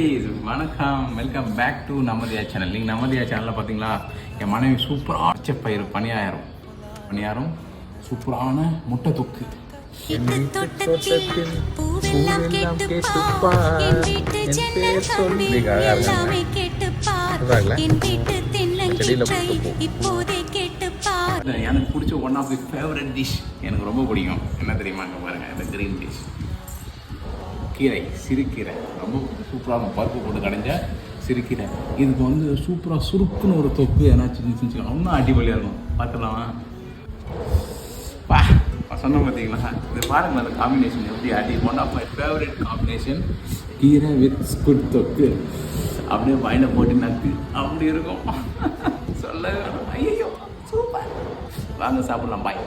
வணக்கம், welcome back to நமதியா channel. நீங்கள் நமதியா சேனலில் பார்த்தீங்களா, என் மனைவி சூப்பராக பச்சைப்பயிறு பணியாரம் சூப்பரான முட்டை தொக்கு. எனக்கு பிடிச்ச one of the favourite dish, எனக்கு ரொம்ப பிடிக்கும். என்ன தெரியுமாங்க பாருங்க, இந்த கிரீன் டிஷ் கீரை, சிறுகீரை ரொம்ப சூப்பராக பருப்பு போட்டு கடைஞ்ச சிறுகீரை. இதுக்கு வந்து சூப்பராக சுருக்குன்னு ஒரு தொக்கு ஏன்னாச்சும் செஞ்சுக்கலாம், இன்னும் அடிப்பொலியாக இருக்கும். பார்த்துக்கலாமா? சொன்ன பார்த்தீங்களா, இது பாருங்கள் அந்த காம்பினேஷன் எப்படி அடி. One of my favourite combination, கீரை வித் ஸ்குட் தொக்கு. அப்படியே வாயில் போட்டு நக்கு அப்படி இருக்கும். சொல்ல வேணும். ஐயோ சூப்பர். வாங்க சாப்பிட்லாம். பாய்.